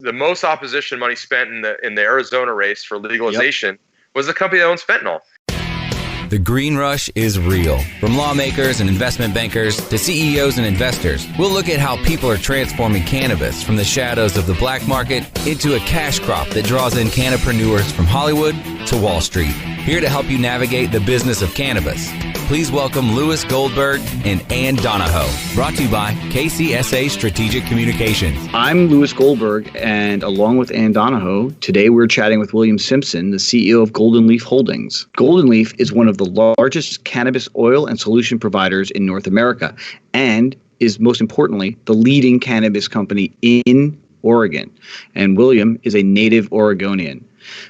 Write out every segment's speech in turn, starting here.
the most opposition money spent in the Arizona race for legalization was the company that owns fentanyl. The green rush is real. From lawmakers and investment bankers to CEOs and investors, we'll look at how people are transforming cannabis from the shadows of the black market into a cash crop that draws in cannapreneurs from Hollywood to Wall Street. Here to help you navigate the business of cannabis, please welcome Lewis Goldberg and Ann Donahoe, brought to you by KCSA Strategic Communications. I'm Lewis Goldberg, and along with Ann Donahoe, today we're chatting with William Simpson, the CEO of Golden Leaf Holdings. Golden Leaf is one of the largest cannabis oil and solution providers in North America, and is most importantly the leading cannabis company in Oregon. And William is a native Oregonian.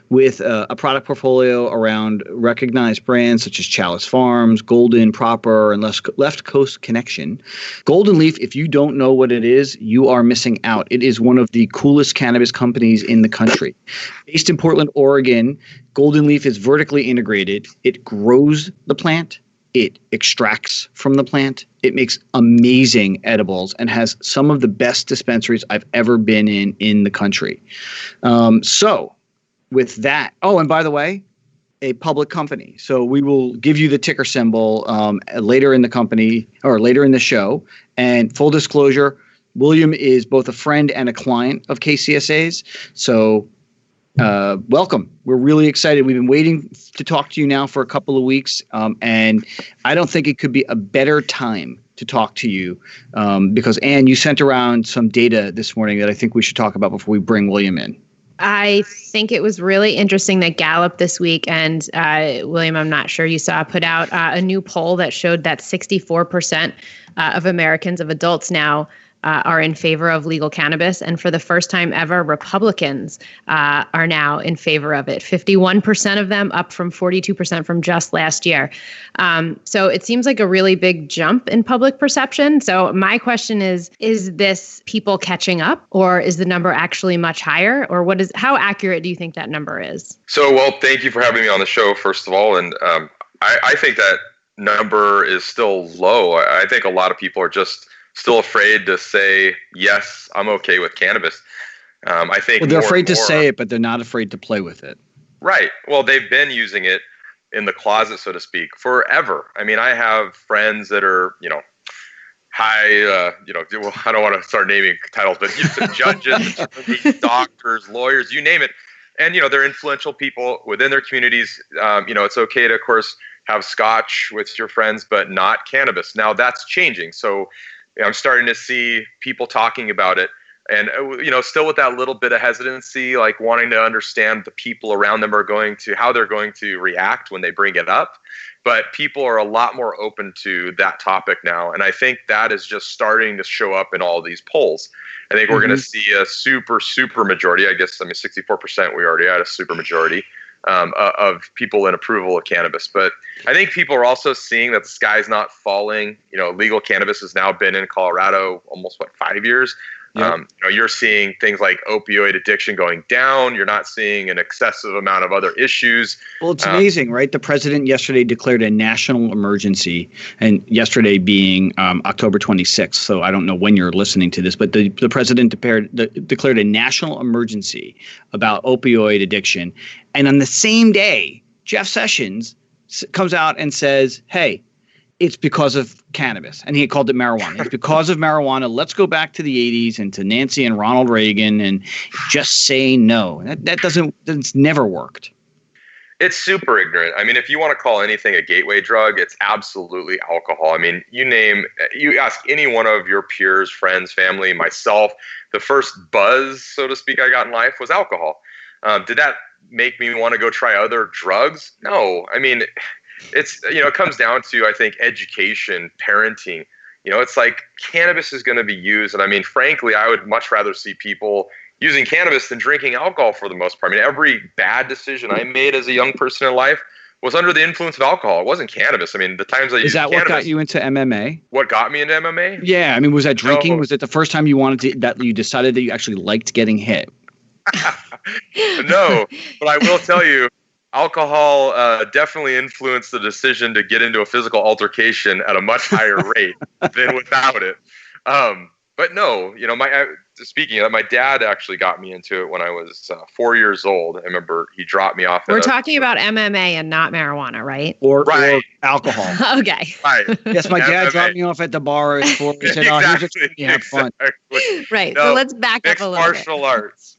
With a product portfolio around recognized brands such as Chalice Farms, Golden, Proper, and Left Coast Connection. Golden Leaf, if you don't know what it is, you are missing out. It is one of the coolest cannabis companies in the country. Based in Portland, Oregon, Golden Leaf is vertically integrated. It grows the plant. It extracts from the plant. It makes amazing edibles and has some of the best dispensaries I've ever been in the country. With that, and by the way, a public company. So we will give you the ticker symbol later in the company or later in the show. And full disclosure, William is both a friend and a client of KCSA's. So welcome. We're really excited. We've been waiting to talk to you now for a couple of weeks. And I don't think it could be a better time to talk to you because, Ann, you sent around some data this morning that I think we should talk about before we bring William in. I think it was really interesting that Gallup this week, and William, I'm not sure you saw, put out a new poll that showed that 64% of Americans, of adults now, are in favor of legal cannabis. And for the first time ever, Republicans are now in favor of it. 51% of them, up from 42% from just last year. So it seems like a really big jump in public perception. So my question is this people catching up, or is the number actually much higher? Or how accurate do you think that number is? So, well, thank you for having me on the show, first of all. And I think that number is still low. I think a lot of people are just still afraid to say, yes, I'm okay with cannabis. I think they're afraid to say it, but they're not afraid to play with it. Right. Well, they've been using it in the closet, so to speak, forever. I mean, I have friends that are, high, I don't want to start naming titles, but judges, doctors, lawyers, you name it. And, they're influential people within their communities. It's okay to, of course, have scotch with your friends, but not cannabis. Now that's changing. So I'm starting to see people talking about it and, still with that little bit of hesitancy, like wanting to understand the people around them how they're going to react when they bring it up. But people are a lot more open to that topic now. And I think that is just starting to show up in all these polls. I think we're going to see a super, super majority. 64%, we already had a super majority of people in approval of cannabis. But I think people are also seeing that the sky's not falling. Legal cannabis has now been in Colorado almost 5 years. Yep. You're seeing things like opioid addiction going down. You're not seeing an excessive amount of other issues. Well, it's amazing, right? The president yesterday declared a national emergency, and yesterday being October 26th. So I don't know when you're listening to this, but the president declared a national emergency about opioid addiction. And on the same day, Jeff Sessions comes out and says, hey, it's because of cannabis. And he called it marijuana. It's because of marijuana. Let's go back to the 80s and to Nancy and Ronald Reagan and just say no. That's never worked. It's super ignorant. I mean, if you want to call anything a gateway drug, it's absolutely alcohol. I mean, you ask any one of your peers, friends, family, myself, the first buzz, so to speak, I got in life was alcohol. Did that make me want to go try other drugs? No. I mean, it comes down to, I think, education, parenting. It's like cannabis is going to be used. And I mean, frankly, I would much rather see people using cannabis than drinking alcohol for the most part. I mean, every bad decision I made as a young person in life was under the influence of alcohol. It wasn't cannabis. I mean, the times I used cannabis. Is that what got you into MMA? What got me into MMA? Yeah. I mean, was that drinking? No. Was it the first time that you decided that you actually liked getting hit? No, but I will tell you, alcohol definitely influenced the decision to get into a physical altercation at a much higher rate than without it. But no, speaking of that, my dad actually got me into it when I was 4 years old. I remember he dropped me off. We're talking about MMA and not marijuana, right? Or alcohol. Okay. Right. Yes, my dad dropped me off at the bar at 4. He said, exactly, here's a have fun. Right. No, so let's back up a little bit.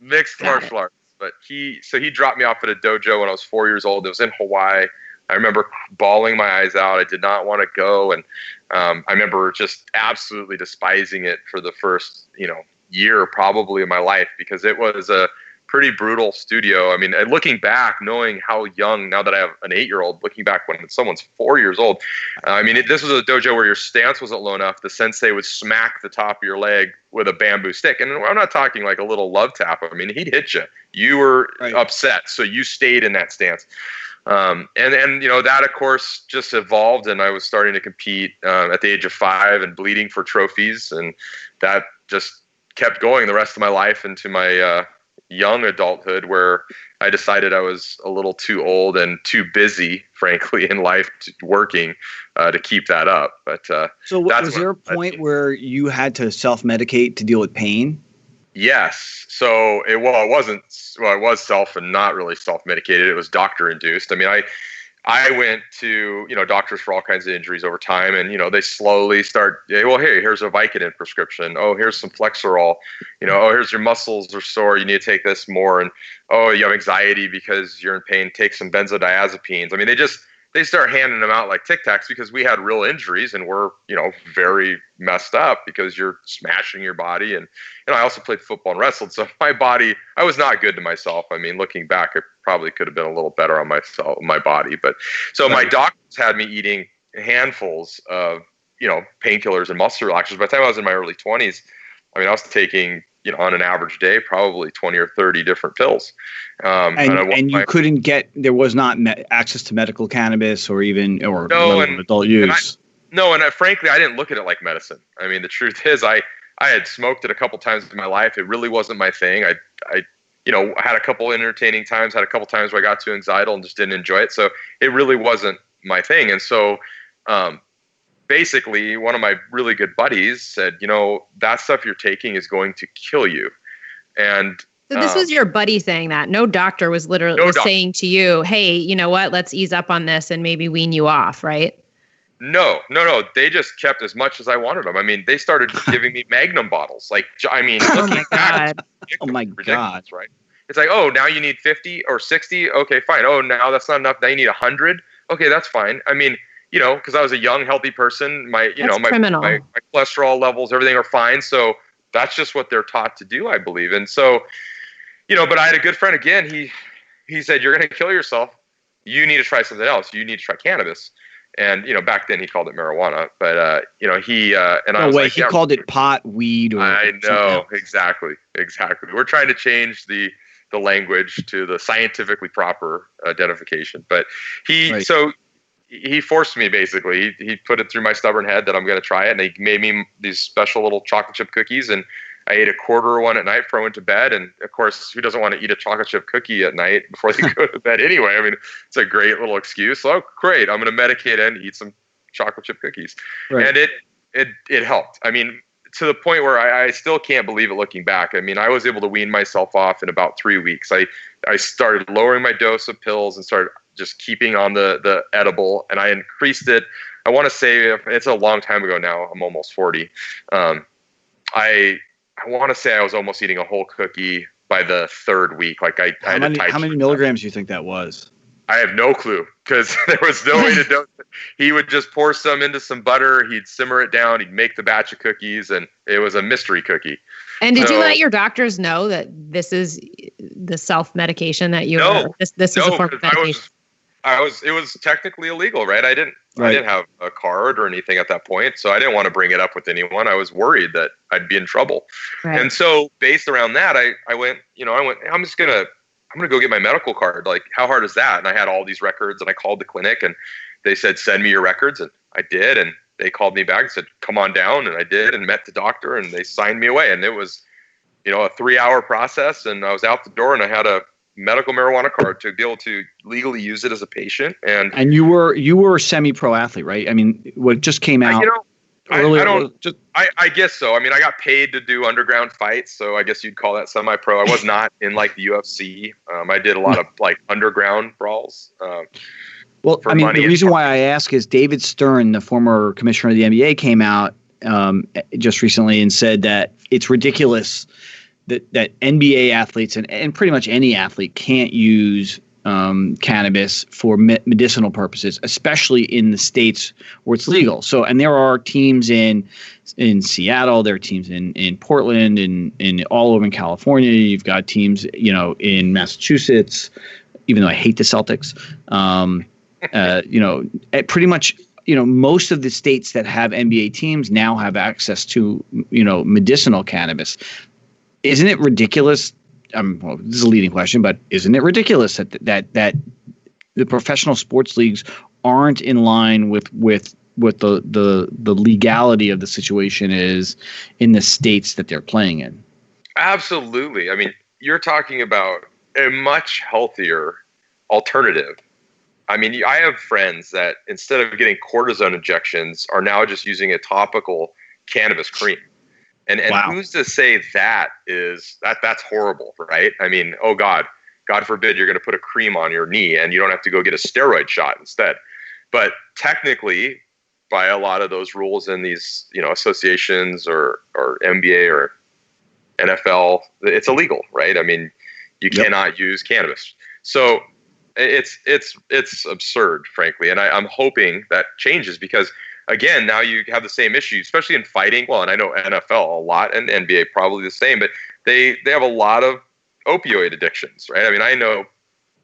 Mixed martial arts. But he dropped me off at a dojo when I was 4 years old. It was in Hawaii. I remember bawling my eyes out. I did not want to go. And I remember just absolutely despising it for the first, year probably of my life, because it was a pretty brutal studio. I mean, and looking back, knowing how young, now that I have an 8-year-old, looking back when someone's 4 years old, this was a dojo where your stance wasn't low enough. The sensei would smack the top of your leg with a bamboo stick. And I'm not talking like a little love tap. I mean, he'd hit you. You were upset, so you stayed in that stance. And that of course just evolved, and I was starting to compete at the age of 5 and bleeding for trophies, and that just kept going the rest of my life into my young adulthood, where I decided I was a little too old and too busy, frankly, in life working to keep that up. But so was there a point where you had to self-medicate to deal with pain? Yes. So it was self and not really self-medicated. It was doctor induced. I mean, I went to, doctors for all kinds of injuries over time, and, they slowly start, well, hey, here's a Vicodin prescription. Oh, here's some Flexerol, oh, here's your muscles are sore. You need to take this more. And, oh, you have anxiety because you're in pain. Take some benzodiazepines. I mean, they start handing them out like Tic Tacs, because we had real injuries and we're, very messed up because you're smashing your body. And, I also played football and wrestled. So my body, I was not good to myself. I mean, looking back, I probably could have been a little better on my body. But so my doctors had me eating handfuls of, painkillers and muscle relaxers. By the time I was in my early 20s, I was taking, on an average day, probably 20 or 30 different pills. And you couldn't get, there was not access to medical cannabis or adult use. Frankly, I didn't look at it like medicine. I mean, the truth is I had smoked it a couple times in my life. It really wasn't my thing. I had a couple entertaining times, had a couple times where I got too anxiety and just didn't enjoy it. So it really wasn't my thing. And so, basically, one of my really good buddies said, that stuff you're taking is going to kill you. And so this was your buddy saying that. No doctor was literally saying to you, hey, you know what, let's ease up on this and maybe wean you off, right? No. They just kept as much as I wanted them. I mean, they started giving me Magnum bottles. Oh my God. Oh my God. Right? It's like, oh, now you need 50 or 60. Okay, fine. Oh, now that's not enough. Now you need 100. Okay, that's fine. I mean, because I was a young, healthy person, my cholesterol levels, everything are fine. So that's just what they're taught to do, I believe. And so, but I had a good friend again. He said, you're going to kill yourself. You need to try something else. You need to try cannabis. And, back then he called it marijuana, but, he called it pot, weed, or I know, exactly. We're trying to change the language to the scientifically proper identification. But he forced me, basically. He put it through my stubborn head that I'm going to try it. And he made me these special little chocolate chip cookies. And I ate a quarter of one at night before I went to bed. And of course, who doesn't want to eat a chocolate chip cookie at night before they go to bed anyway? I mean, it's a great little excuse. Oh, great. I'm going to medicate and eat some chocolate chip cookies. Right. And it helped. I mean, to the point where I still can't believe it looking back. I mean, I was able to wean myself off in about 3 weeks. I started lowering my dose of pills and started just keeping on the edible, and I increased it. I want to say it's a long time ago now. I'm almost 40. I want to say I was almost eating a whole cookie by the 3rd week. How many milligrams do you think that was? I have no clue, because there was no way to dose it. He would just pour some into some butter. He'd simmer it down. He'd make the batch of cookies, and it was a mystery cookie. And did you let your doctors know that this is the self-medication that you this is a form of medication? It was technically illegal, right? I didn't have a card or anything at that point, so I didn't want to bring it up with anyone. I was worried that I'd be in trouble. Right. And so based around that, I went, I'm going to go get my medical card. Like, how hard is that? And I had all these records, and I called the clinic, and they said, send me your records. And I did. And they called me back and said, come on down. And I did, and met the doctor, and they signed me away. And it was, a 3-hour process, and I was out the door, and I had a medical marijuana card to be able to legally use it as a patient. And you were a semi-pro athlete, right? I mean, what just came out. I guess so. I mean, I got paid to do underground fights, so I guess you'd call that semi-pro. I was not in like the UFC. I did a lot of like underground brawls. Well, I mean, the reason why I ask is David Stern, the former commissioner of the NBA, came out just recently and said that it's ridiculous that NBA athletes and pretty much any athlete can't use cannabis for medicinal purposes, especially in the states where it's legal. So, and there are teams in Seattle, there are teams in Portland, in all over in California. You've got teams, in Massachusetts, even though I hate the Celtics. Pretty much, most of the states that have NBA teams now have access to, medicinal cannabis. Isn't it ridiculous? Well, this is a leading question, but isn't it ridiculous that the professional sports leagues aren't in line with the legality of the situation is in the states that they're playing in? Absolutely. I mean, you're talking about a much healthier alternative. I mean, I have friends that instead of getting cortisone injections are now just using a topical cannabis cream. And wow. Who's to say that's horrible, right? I mean, oh God forbid you're going to put a cream on your knee and you don't have to go get a steroid shot instead. But technically, by a lot of those rules in these, associations or NBA or NFL, it's illegal, right? I mean, you cannot use cannabis. So it's absurd, frankly. And I'm hoping that changes because, again, now you have the same issue, especially in fighting. Well, and I know NFL a lot and NBA probably the same, but they have a lot of opioid addictions, right? I mean, I know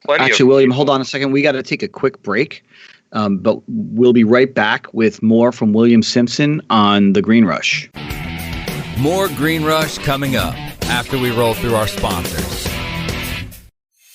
plenty Actually, William, hold on a second. We got to take a quick break, but we'll be right back with more from William Simpson on the Green Rush. More Green Rush coming up after we roll through our sponsors.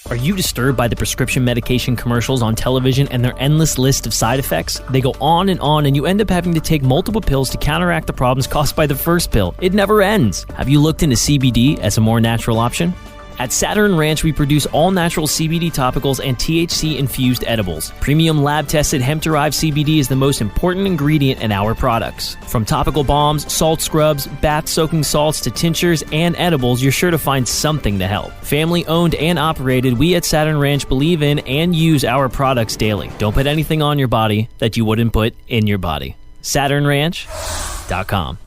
Are you disturbed by the prescription medication commercials on television and their endless list of side effects? They go on, and you end up having to take multiple pills to counteract the problems caused by the first pill. It never ends. Have you looked into CBD as a more natural option? At Saturn Ranch, we produce all-natural CBD topicals and THC-infused edibles. Premium lab-tested hemp-derived CBD is the most important ingredient in our products. From topical balms, salt scrubs, bath-soaking salts to tinctures and edibles, you're sure to find something to help. Family-owned and operated, we at Saturn Ranch believe in and use our products daily. Don't put anything on your body that you wouldn't put in your body. SaturnRanch.com.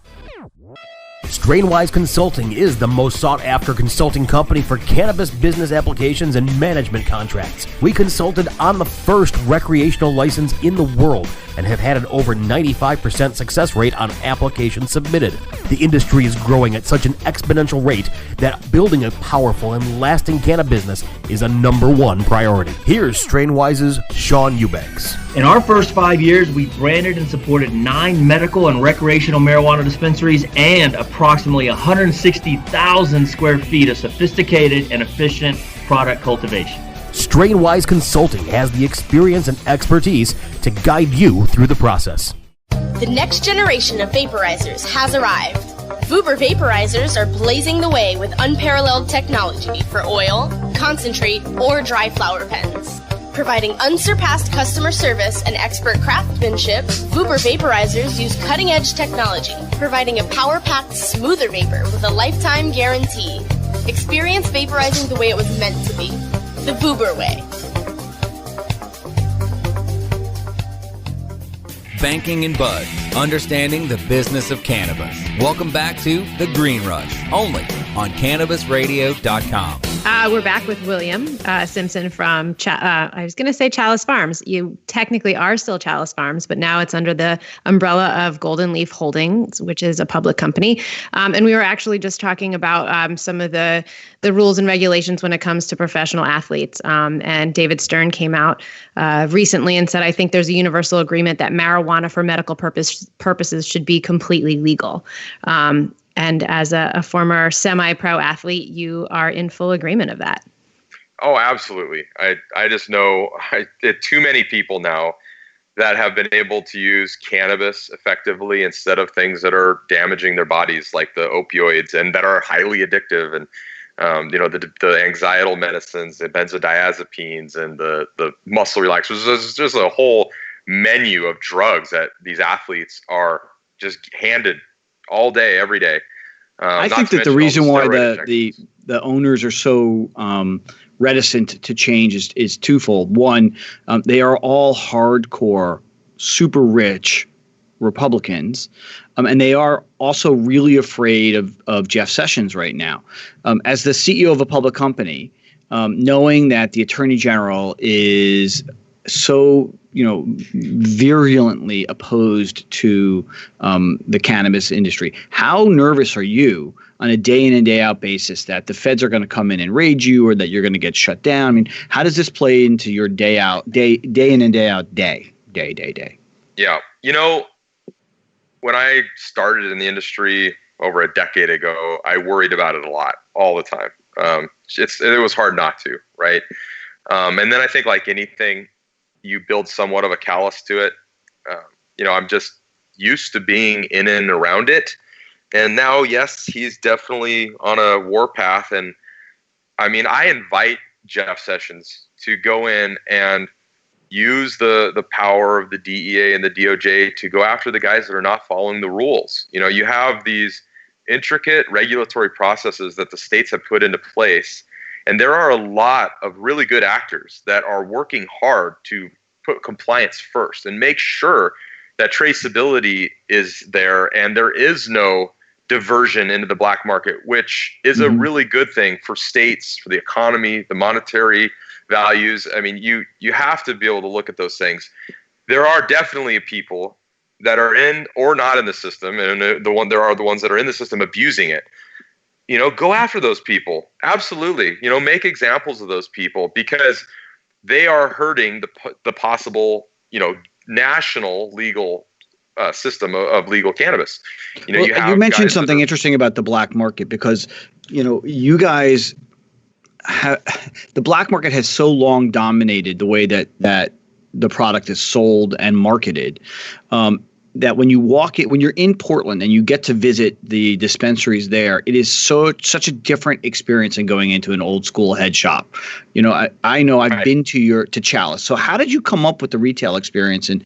Strainwise Consulting is the most sought-after consulting company for cannabis business applications and management contracts. We consulted on the first recreational license in the world and have had an over 95% success rate on applications submitted. The industry is growing at such an exponential rate that building a powerful and lasting cannabis business is a number one priority. Here's Strainwise's Sean Eubanks. In our first 5 years, we branded and supported 9 medical and recreational marijuana dispensaries and approximately 160,000 square feet of sophisticated and efficient product cultivation. Strainwise Consulting has the experience and expertise to guide you through the process. The next generation of vaporizers has arrived. Vuber Vaporizers are blazing the way with unparalleled technology for oil, concentrate, or dry flower pens. Providing unsurpassed customer service and expert craftsmanship, Vuber Vaporizers use cutting-edge technology, providing a power-packed, smoother vapor with a lifetime guarantee. Experience vaporizing the way it was meant to be. The Vuber way. Banking and Bud, understanding the business of cannabis. Welcome back to The Green Rush, only on CannabisRadio.com. We're back with William Simpson from, I was going to say Chalice Farms. You technically are still Chalice Farms, but now it's under the umbrella of Golden Leaf Holdings, which is a public company. And we were actually just talking about some of the rules and regulations when it comes to professional athletes. And David Stern came out recently and said, I think there's a universal agreement that marijuana for medical purposes should be completely legal. And as a former semi-pro athlete, you are in full agreement of that. Oh, absolutely. I just know too many people now that have been able to use cannabis effectively instead of things that are damaging their bodies, like the opioids, and that are highly addictive. And the anxietal medicines, the benzodiazepines, and the muscle relaxers. There's just a whole menu of drugs that these athletes are just handed all day, every day. I think that the reason why the owners are so reticent to change is twofold. One, they are all hardcore, super rich Republicans, and they are also really afraid of Jeff Sessions right now. As the CEO of a public company, knowing that the Attorney General is so virulently opposed to the cannabis industry, how nervous are you on a day in and day out basis that the feds are going to come in and raid you, or that you're going to get shut down? I mean, how does this play into your day in and day out, day? Yeah. When I started in the industry over a decade ago, I worried about it a lot, all the time. It was hard not to, right? And then I think, like anything, you build somewhat of a callus to it. I'm just used to being in and around it. And now, yes, he's definitely on a warpath. And I mean, I invite Jeff Sessions to go in and use the power of the DEA and the DOJ to go after the guys that are not following the rules. You have these intricate regulatory processes that the states have put into place, and there are a lot of really good actors that are working hard to put compliance first and make sure that traceability is there and there is no diversion into the black market, which is a really good thing for states, for the economy, the monetary values. I mean, you have to be able to look at those things. There are definitely people that are in or not in the system, and there are the ones that are in the system abusing it. Go after those people. Absolutely. Make examples of those people, because they are hurting the possible, national legal system of legal cannabis. You mentioned something interesting about the black market, because you guys the black market has so long dominated the way that the product is sold and marketed, that when you're in Portland and you get to visit the dispensaries there, it is such a different experience than going into an old school head shop. I know I've been to Chalice. So how did you come up with the retail experience, and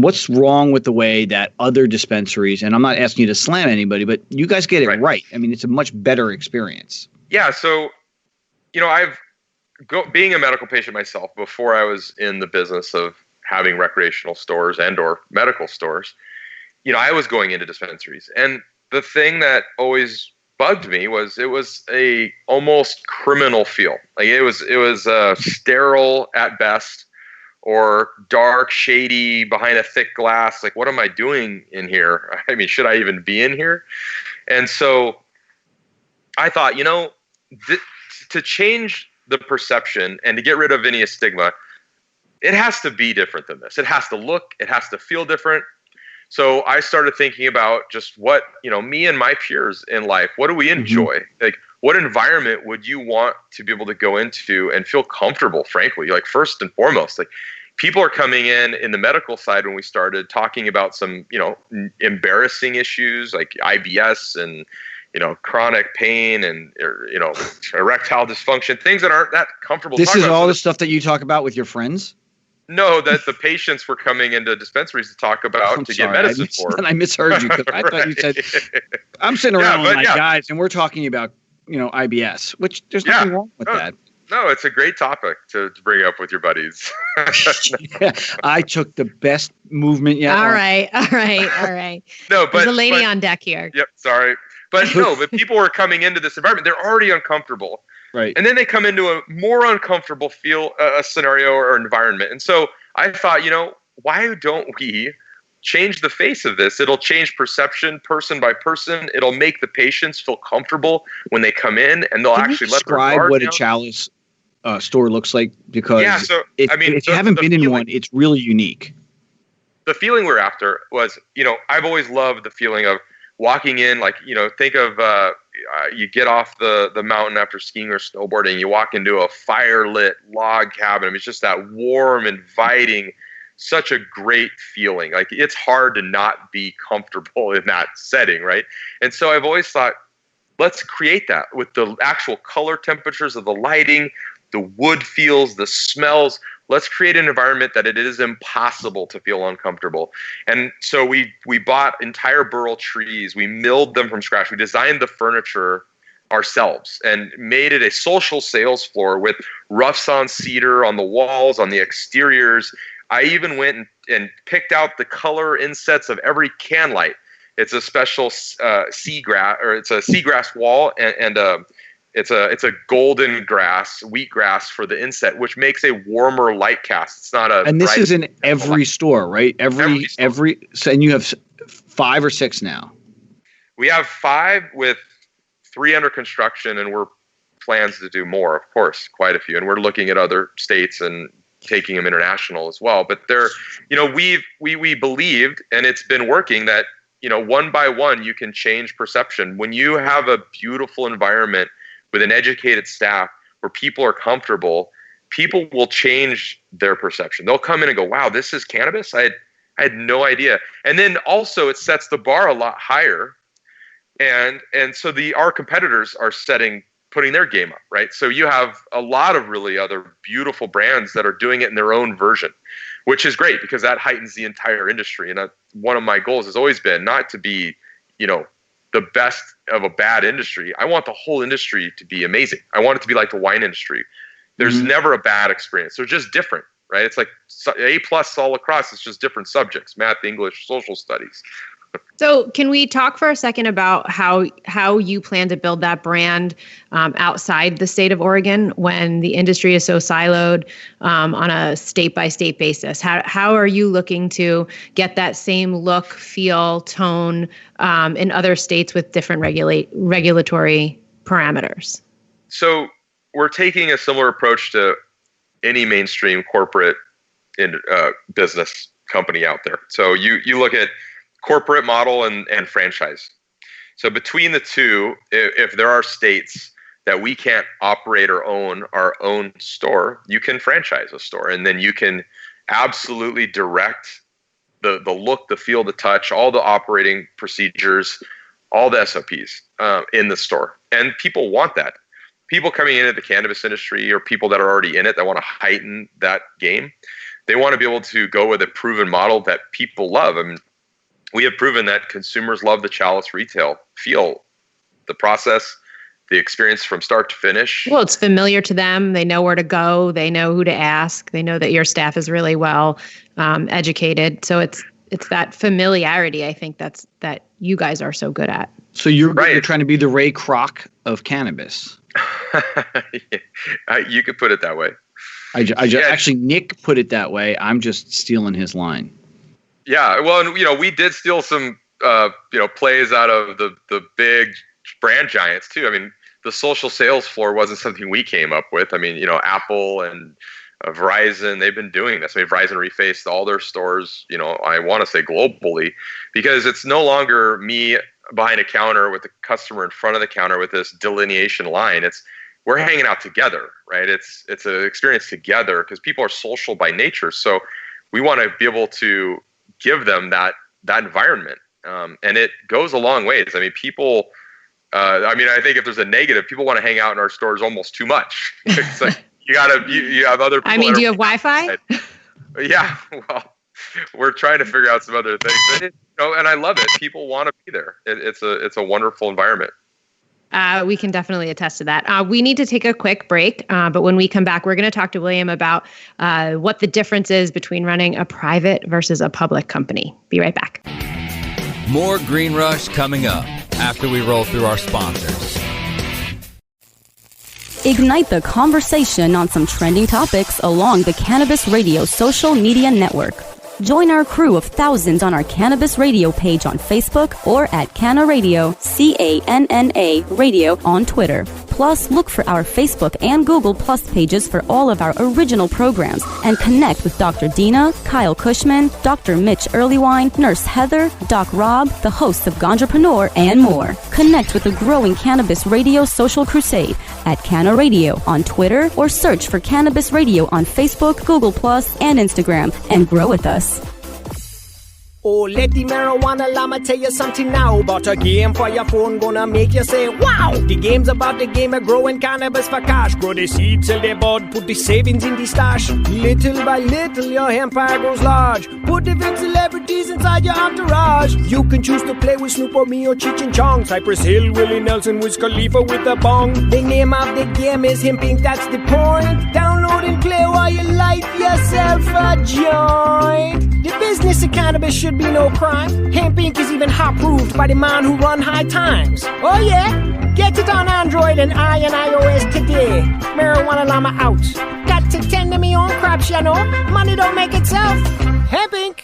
what's wrong with the way that other dispensaries, and I'm not asking you to slam anybody, but you guys get it right. I mean, it's a much better experience. Yeah. So, being a medical patient myself, before I was in the business of having recreational stores and or medical stores, I was going into dispensaries, and the thing that always bugged me was it was a almost criminal feel. Like it was sterile at best, or dark, shady, behind a thick glass. Like, what am I doing in here? I mean, should I even be in here? And so I thought, to change the perception and to get rid of any stigma, it has to be different than this. It has to look, it has to feel different. So I started thinking about just what, me and my peers in life, what do we enjoy? Like, what environment would you want to be able to go into and feel comfortable, frankly? Like, first and foremost, like, people are coming in the medical side when we started talking about some, embarrassing issues like IBS and, chronic pain and, erectile dysfunction, things that aren't that comfortable. This is all the stuff that you talk about with your friends? No, that the patients were coming into dispensaries to talk about get medicine for. And I misheard you, because I thought you said, I'm sitting around with my guys and we're talking about, IBS, which there's nothing wrong with that. No, it's a great topic to bring up with your buddies. Yeah, I took the best movement yet. All right. No, but there's a lady on deck here. Yep, sorry. But but people were coming into this environment. They're already uncomfortable. Right. And then they come into a more uncomfortable scenario or environment. And so I thought, why don't we change the face of this? It'll change perception person by person. It'll make the patients feel comfortable when they come in, and they'll actually let their guard down. Describe what a Chalice store looks like, because if you haven't been in one, it's really unique. The feeling we're after was, I've always loved the feeling of walking in, like, think of you get off the mountain after skiing or snowboarding, you walk into a fire-lit log cabin. I mean, it's just that warm, inviting, such a great feeling. Like, it's hard to not be comfortable in that setting, right? And so I've always thought, let's create that with the actual color temperatures of the lighting, the wood feels, the smells. Let's create an environment that it is impossible to feel uncomfortable. And so we bought entire burl trees. We milled them from scratch. We designed the furniture ourselves and made it a social sales floor with rough sawn cedar on the walls, on the exteriors. I even went and picked out the color insets of every can light. It's a special seagrass, or it's a seagrass wall, and it's a golden grass, wheatgrass for the inset, which makes a warmer light cast. It's not a. And this is in every store, right? Every so, and you have 5 or 6 now. We have 5 with 3 under construction, and we're plans to do more, of course, quite a few. And we're looking at other states and taking them international as well. But they're, we believed, and it's been working, that, one by one, you can change perception. When you have a beautiful environment with an educated staff where people are comfortable, people will change their perception. They'll come in and go, wow, this is cannabis? I had no idea. And then also it sets the bar a lot higher. And so our competitors are putting their game up, right? So you have a lot of really other beautiful brands that are doing it in their own version, which is great because that heightens the entire industry. And one of my goals has always been not to be, the best of a bad industry. I want the whole industry to be amazing. I want it to be like the wine industry. There's never a bad experience. They're just different, right? It's like A+ all across. It's just different subjects: math, English, social studies. So can we talk for a second about how you plan to build that brand outside the state of Oregon when the industry is so siloed on a state-by-state basis? How are you looking to get that same look, feel, tone in other states with different regulatory parameters? So we're taking a similar approach to any mainstream corporate business company out there. So you look at corporate model and franchise. So between the two, if there are states that we can't operate or own our own store, you can franchise a store, and then you can absolutely direct the look, the feel, the touch, all the operating procedures, all the SOPs in the store. And people want that. People coming into the cannabis industry, or people that are already in it that want to heighten that game, they want to be able to go with a proven model that people love. I mean, we have proven that consumers love the Chalice retail feel, the process, the experience from start to finish. Well, it's familiar to them. They know where to go. They know who to ask. They know that your staff is really well educated. So it's that familiarity, I think, that you guys are so good at. So you're trying to be the Ray Kroc of cannabis. You could put it that way. Actually, Nick put it that way. I'm just stealing his line. Yeah, well, and we did steal some plays out of the big brand giants too. I mean, the social sales floor wasn't something we came up with. I mean, Apple and Verizon, they've been doing this. I mean, Verizon refaced all their stores, I want to say globally, because it's no longer me behind a counter with the customer in front of the counter with this delineation line. We're hanging out together, right? It's an experience together because people are social by nature. So we want to be able to give them that environment. And it goes a long ways. I mean, people, I think if there's a negative, people want to hang out in our stores almost too much. It's like, you have other people. I mean, do you have Wi-Fi? Yeah. Well, we're trying to figure out some other things, but and I love it. People want to be there. It's a wonderful environment. We can definitely attest to that. We need to take a quick break, but when we come back, we're going to talk to William about what the difference is between running a private versus a public company. Be right back. More Green Rush coming up after we roll through our sponsors. Ignite the conversation on some trending topics along the Cannabis Radio social media network. Join our crew of thousands on our Cannabis Radio page on Facebook or at Canna Radio, CANNA Radio on Twitter. Plus, look for our Facebook and Google Plus pages for all of our original programs and connect with Dr. Dina, Kyle Cushman, Dr. Mitch Earlywine, Nurse Heather, Doc Rob, the hosts of Cannapreneur, and more. Connect with the growing Cannabis Radio social crusade at Canna Radio on Twitter or search for Cannabis Radio on Facebook, Google Plus, and Instagram and grow with us. Oh, let the marijuana llama tell you something now about a game for your phone gonna make you say, wow! The game's about the game of growing cannabis for cash. Grow the seeds till they bud, put the savings in the stash. Little by little, your empire grows large. Put different celebrities inside your entourage. You can choose to play with Snoop or me or Cheech and Chong. Cypress Hill, Willie Nelson, Wiz Khalifa with a bong. The name of the game is Hemp Inc., that's the point. Download and play while you light yourself a joint. The business of cannabis should be no crime. Hemp Inc. is even hot-proofed by the man who run High Times. Oh yeah? Get it on Android and iOS today. Marijuana Llama out. Got to tend to me own crops, you know. Money don't make itself. Hemp Inc.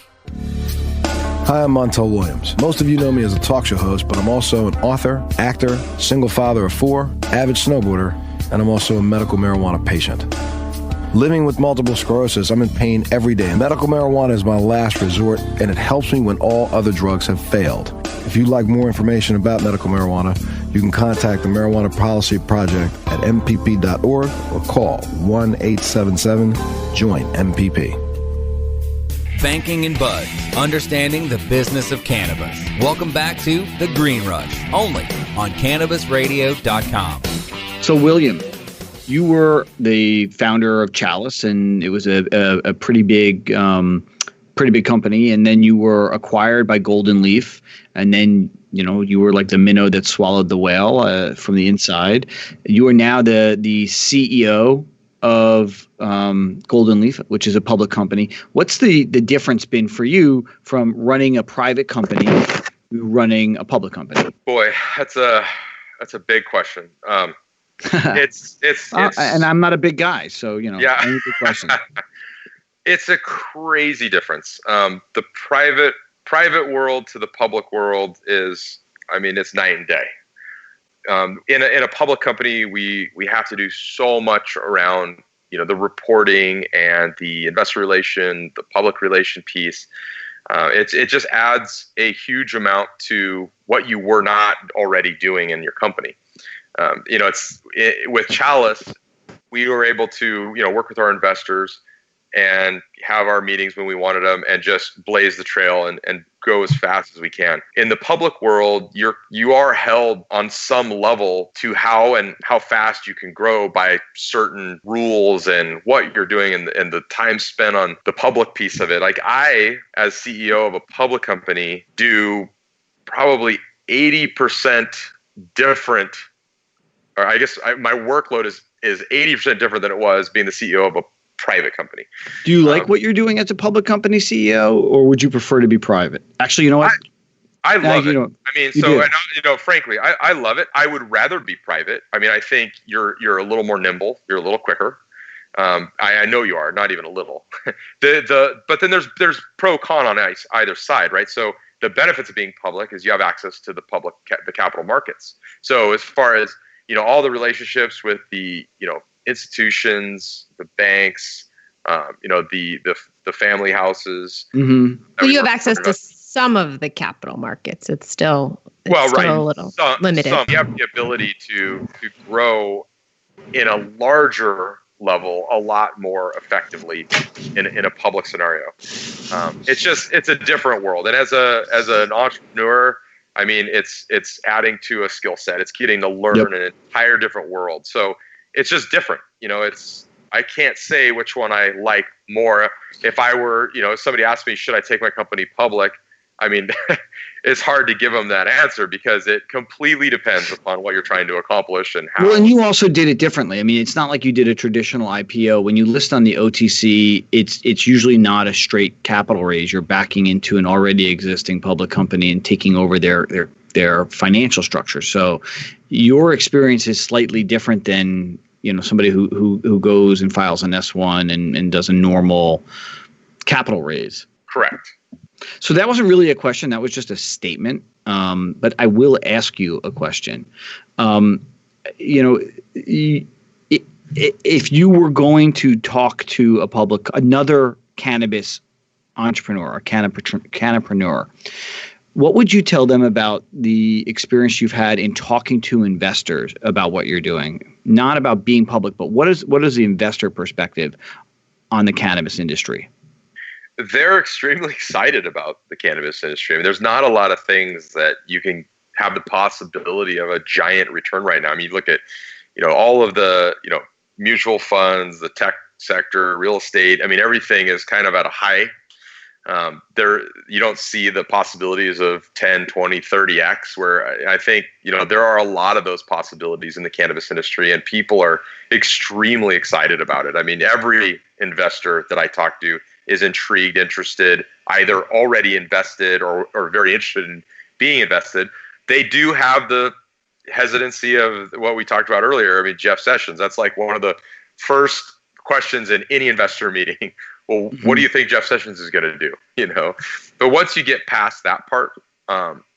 Hi, I'm Montel Williams. Most of you know me as a talk show host, but I'm also an author, actor, single father of 4, avid snowboarder, and I'm also a medical marijuana patient. Living with multiple sclerosis, I'm in pain every day. Medical marijuana is my last resort, and it helps me when all other drugs have failed. If you'd like more information about medical marijuana, you can contact the Marijuana Policy Project at mpp.org or call 1-877-JOIN-MPP. Banking and Bud, understanding the business of cannabis. Welcome back to The Green Rush, only on CannabisRadio.com. So, William, you were the founder of Chalice, and it was a pretty big company. And then you were acquired by Golden Leaf, and then you were like the minnow that swallowed the whale from the inside. You are now the CEO of Golden Leaf, which is a public company. What's the difference been for you from running a private company to running a public company? Boy, that's a big question. It's and I'm not a big guy, so yeah. Any good question. It's a crazy difference. The private world to the public world is, it's night and day. In a public company, we have to do so much around the reporting and the investor relation, the public relation piece. It just adds a huge amount to what you were not already doing in your company. With Chalice, we were able to work with our investors and have our meetings when we wanted them and just blaze the trail and go as fast as we can. In the public world, you are held on some level to how fast you can grow by certain rules and what you're doing and the time spent on the public piece of it. Like I, as CEO of a public company, do probably 80% different, or I guess my workload is 80% different than it was being the CEO of a private company. Do you like what you're doing as a public company CEO, or would you prefer to be private? Actually, you know what? I love it. Frankly, I love it. I would rather be private. I think you're a little more nimble. You're a little quicker. I know you are, not even a little. But then there's pro con on either side, right? So the benefits of being public is you have access to the capital markets. So as far as all the relationships with the institutions, the banks, the family houses. Mm-hmm. So you have access to some of the capital markets. It's still a little limited. You have the ability to grow in a larger level a lot more effectively in a public scenario. It's a different world. And as an entrepreneur, it's adding to a skill set. It's getting to learn an entire different world. So it's just different. I can't say which one I like more. If I were, if somebody asked me, should I take my company public? It's hard to give them that answer because it completely depends upon what you're trying to accomplish and how. Well, and you also did it differently. It's not like you did a traditional IPO. When you list on the OTC, it's usually not a straight capital raise. You're backing into an already existing public company and taking over their financial structure. So your experience is slightly different than somebody who goes and files an S1 and does a normal capital raise. Correct. So that wasn't really a question. That was just a statement. But I will ask you a question. If you were going to talk to another cannabis entrepreneur or cannapreneur, what would you tell them about the experience you've had in talking to investors about what you're doing? Not about being public, but what is the investor perspective on the cannabis industry? they're extremely excited about the cannabis industry. I mean, there's not a lot of things that you can have the possibility of a giant return right now. I mean, you look at, all of the, mutual funds, the tech sector, real estate. I mean, everything is kind of at a high. You don't see the possibilities of 10, 20, 30x, where I think, there are a lot of those possibilities in the cannabis industry, and people are extremely excited about it. I mean, every investor that I talk to is intrigued, interested, either already invested or very interested in being invested. They do have the hesitancy of what we talked about earlier. I mean, Jeff Sessions, that's like one of the first questions in any investor meeting. Well, what do you think Jeff Sessions is going to do? But once you get past that part,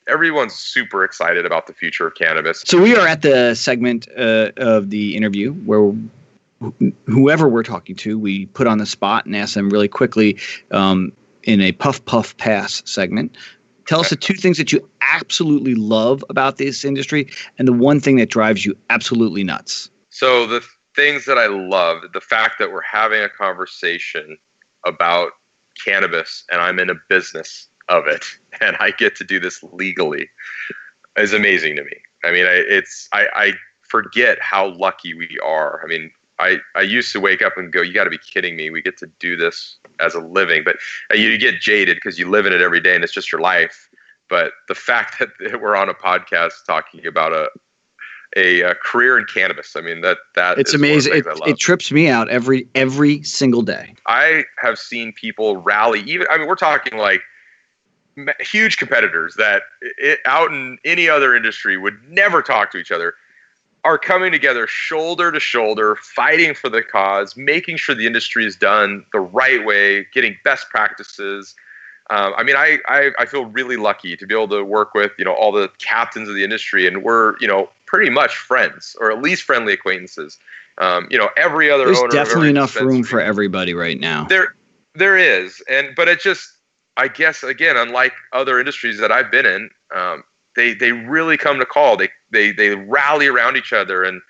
everyone's super excited about the future of cannabis. So we are at the segment of the interview where whoever we're talking to, we put on the spot and ask them really quickly in a puff, puff, pass segment. Tell us the two things that you absolutely love about this industry and the one thing that drives you absolutely nuts. So the things that I love, the fact that we're having a conversation about cannabis and I'm in a business of it and I get to do this legally is amazing to me. I mean, I forget how lucky we are. I mean, I used to wake up and go, you got to be kidding me. We get to do this as a living, but you get jaded because you live in it every day and it's just your life. But the fact that we're on a podcast talking about a career in cannabis, I mean, that it's amazing. It trips me out every single day. I have seen people rally. We're talking like huge competitors that out in any other industry would never talk to each other, are coming together shoulder to shoulder, fighting for the cause, making sure the industry is done the right way, getting best practices. I feel really lucky to be able to work with, all the captains of the industry, and we're, pretty much friends, or at least friendly acquaintances. Every other There's owner. There's definitely enough room for everybody right now. There is. But it just, I guess, again, unlike other industries that I've been in, they really come to call. They rally around each other and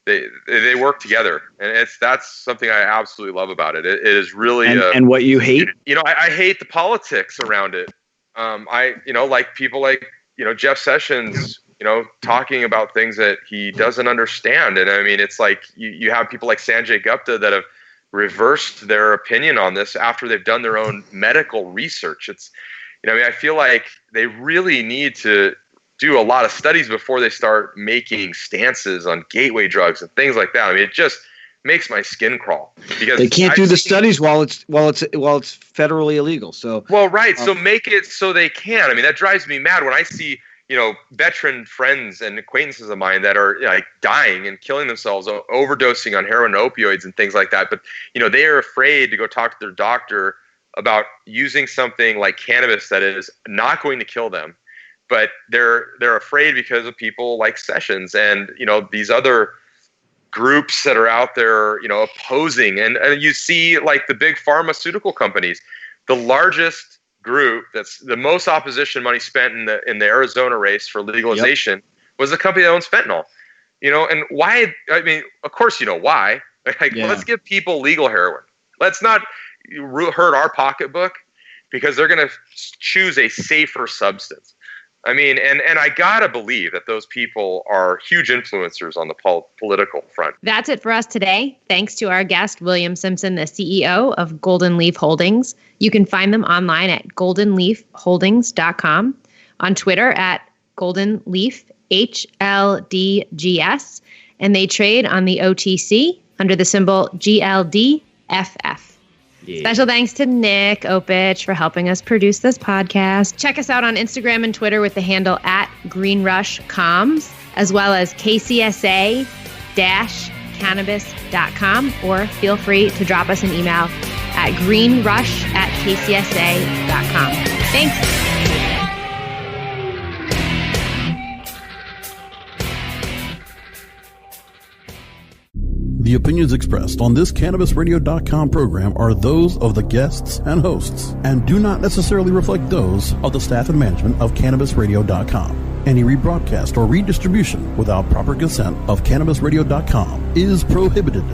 they work together, and that's something I absolutely love about it. It is really and what you hate. I hate the politics around it. Like people like Jeff Sessions, talking about things that he doesn't understand, and I mean, it's like you have people like Sanjay Gupta that have reversed their opinion on this after they've done their own medical research. It's I feel like they really need to do a lot of studies before they start making stances on gateway drugs and things like that. I mean, it just makes my skin crawl because they can't do the studies while it's federally illegal. So so make it so they can. I mean, that drives me mad when I see veteran friends and acquaintances of mine that are dying and killing themselves, overdosing on heroin and opioids and things like that. But they are afraid to go talk to their doctor about using something like cannabis that is not going to kill them. But they're afraid because of people like Sessions and these other groups that are out there opposing, and you see like the big pharmaceutical companies. The largest group that's the most opposition money spent in the Arizona race for legalization was the company that owns fentanyl. And why? I mean, of course why. Let's give people legal heroin. Let's not hurt our pocketbook because they're going to choose a safer substance. I mean, and I gotta believe that those people are huge influencers on the political front. That's it for us today. Thanks to our guest, William Simpson, the CEO of Golden Leaf Holdings. You can find them online at goldenleafholdings.com, on Twitter at goldenleafHLDGS, and they trade on the OTC under the symbol GLDFF. Yeah. Special thanks to Nick Opich for helping us produce this podcast. Check us out on Instagram and Twitter with the handle at GreenRushComms, as well as KCSA-cannabis.com, or feel free to drop us an email at greenrush@kcsa.com. Thanks. The opinions expressed on this CannabisRadio.com program are those of the guests and hosts and do not necessarily reflect those of the staff and management of CannabisRadio.com. Any rebroadcast or redistribution without proper consent of CannabisRadio.com is prohibited.